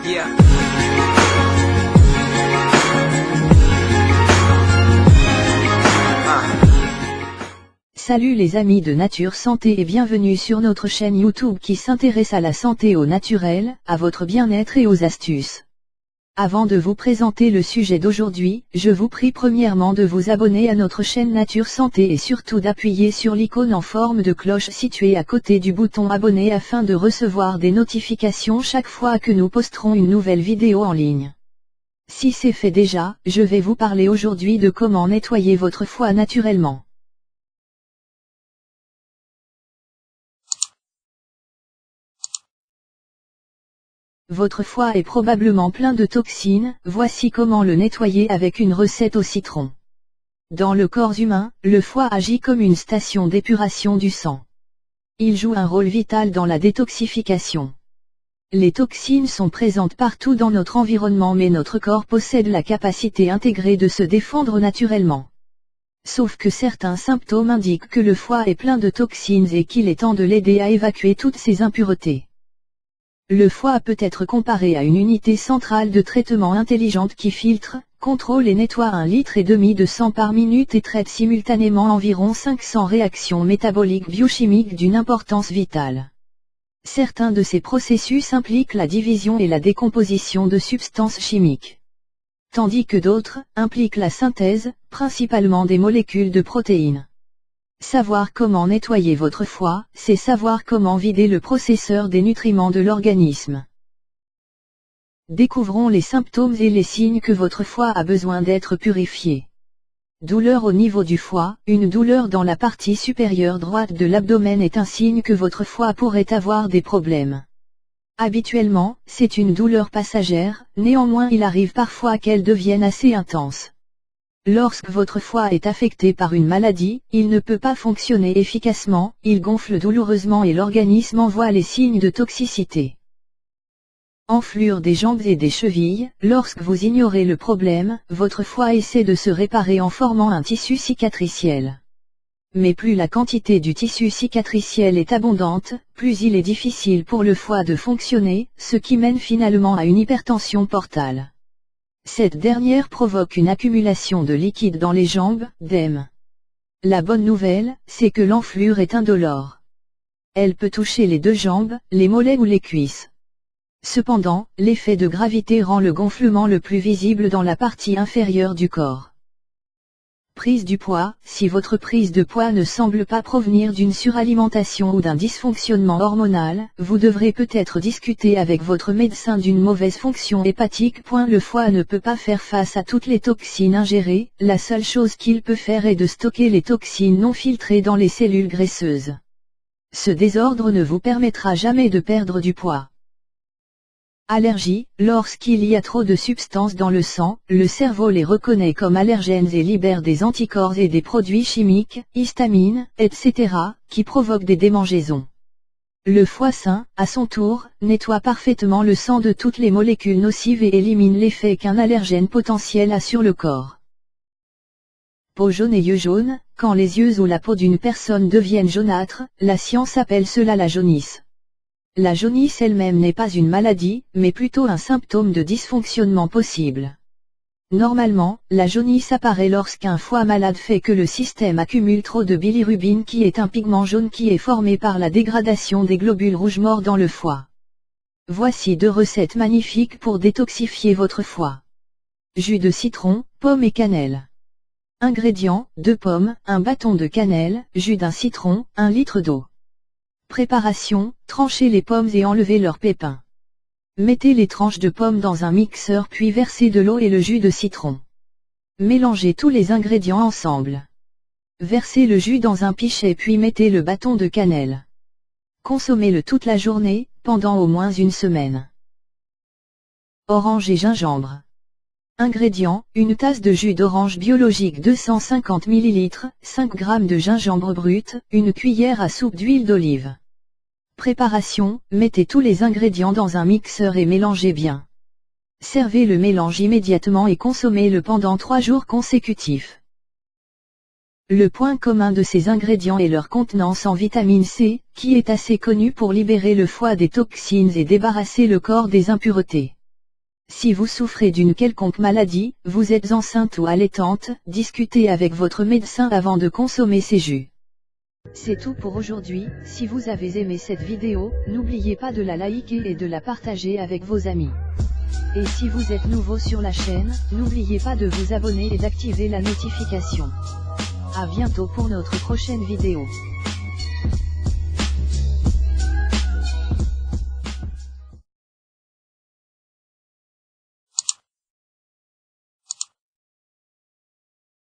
Yeah. Salut les amis de Nature Santé et bienvenue sur notre chaîne YouTube qui s'intéresse à la santé au naturel, à votre bien-être et aux astuces. Avant de vous présenter le sujet d'aujourd'hui, je vous prie premièrement de vous abonner à notre chaîne Nature Santé et surtout d'appuyer sur l'icône en forme de cloche située à côté du bouton abonner afin de recevoir des notifications chaque fois que nous posterons une nouvelle vidéo en ligne. Si c'est fait déjà, je vais vous parler aujourd'hui de comment nettoyer votre foie naturellement. Votre foie est probablement plein de toxines, voici comment le nettoyer avec une recette au citron. Dans le corps humain, le foie agit comme une station d'épuration du sang. Il joue un rôle vital dans la détoxification. Les toxines sont présentes partout dans notre environnement mais notre corps possède la capacité intégrée de se défendre naturellement. Sauf que certains symptômes indiquent que le foie est plein de toxines et qu'il est temps de l'aider à évacuer toutes ces impuretés. Le foie peut être comparé à une unité centrale de traitement intelligente qui filtre, contrôle et nettoie 1,5 litre de sang par minute et traite simultanément environ 500 réactions métaboliques biochimiques d'une importance vitale. Certains de ces processus impliquent la division et la décomposition de substances chimiques. Tandis que d'autres impliquent la synthèse, principalement des molécules de protéines. Savoir comment nettoyer votre foie, c'est savoir comment vider le processeur des nutriments de l'organisme. Découvrons les symptômes et les signes que votre foie a besoin d'être purifié. Douleur au niveau du foie, une douleur dans la partie supérieure droite de l'abdomen est un signe que votre foie pourrait avoir des problèmes. Habituellement, c'est une douleur passagère, néanmoins il arrive parfois qu'elle devienne assez intense. Lorsque votre foie est affecté par une maladie, il ne peut pas fonctionner efficacement, il gonfle douloureusement et l'organisme envoie les signes de toxicité. Enflure des jambes et des chevilles, lorsque vous ignorez le problème, votre foie essaie de se réparer en formant un tissu cicatriciel. Mais plus la quantité du tissu cicatriciel est abondante, plus il est difficile pour le foie de fonctionner, ce qui mène finalement à une hypertension portale. Cette dernière provoque une accumulation de liquide dans les jambes, d'œdème. La bonne nouvelle, c'est que l'enflure est indolore. Elle peut toucher les deux jambes, les mollets ou les cuisses. Cependant, l'effet de gravité rend le gonflement le plus visible dans la partie inférieure du corps. Prise du poids, si votre prise de poids ne semble pas provenir d'une suralimentation ou d'un dysfonctionnement hormonal, vous devrez peut-être discuter avec votre médecin d'une mauvaise fonction hépatique. Le foie ne peut pas faire face à toutes les toxines ingérées, la seule chose qu'il peut faire est de stocker les toxines non filtrées dans les cellules graisseuses. Ce désordre ne vous permettra jamais de perdre du poids. Allergie, lorsqu'il y a trop de substances dans le sang, le cerveau les reconnaît comme allergènes et libère des anticorps et des produits chimiques, histamine, etc., qui provoquent des démangeaisons. Le foie sain, à son tour, nettoie parfaitement le sang de toutes les molécules nocives et élimine l'effet qu'un allergène potentiel a sur le corps. Peau jaune et yeux jaunes, quand les yeux ou la peau d'une personne deviennent jaunâtres, la science appelle cela la jaunisse. La jaunisse elle-même n'est pas une maladie, mais plutôt un symptôme de dysfonctionnement possible. Normalement, la jaunisse apparaît lorsqu'un foie malade fait que le système accumule trop de bilirubine qui est un pigment jaune qui est formé par la dégradation des globules rouges morts dans le foie. Voici 2 recettes magnifiques pour détoxifier votre foie. Jus de citron, pomme et cannelle. Ingrédients, 2 pommes, un bâton de cannelle, jus d'un citron, 1 litre d'eau. Préparation, tranchez les pommes et enlevez leurs pépins. Mettez les tranches de pommes dans un mixeur puis versez de l'eau et le jus de citron. Mélangez tous les ingrédients ensemble. Versez le jus dans un pichet puis mettez le bâton de cannelle. Consommez-le toute la journée, pendant au moins une semaine. Orange et gingembre. Ingrédients, une tasse de jus d'orange biologique 250 ml, 5 g de gingembre brut, une cuillère à soupe d'huile d'olive. Préparation, mettez tous les ingrédients dans un mixeur et mélangez bien. Servez le mélange immédiatement et consommez-le pendant 3 jours consécutifs. Le point commun de ces ingrédients est leur contenance en vitamine C, qui est assez connue pour libérer le foie des toxines et débarrasser le corps des impuretés. Si vous souffrez d'une quelconque maladie, vous êtes enceinte ou allaitante, discutez avec votre médecin avant de consommer ces jus. C'est tout pour aujourd'hui. Si vous avez aimé cette vidéo, n'oubliez pas de la liker et de la partager avec vos amis. Et si vous êtes nouveau sur la chaîne, n'oubliez pas de vous abonner et d'activer la notification. À bientôt pour notre prochaine vidéo.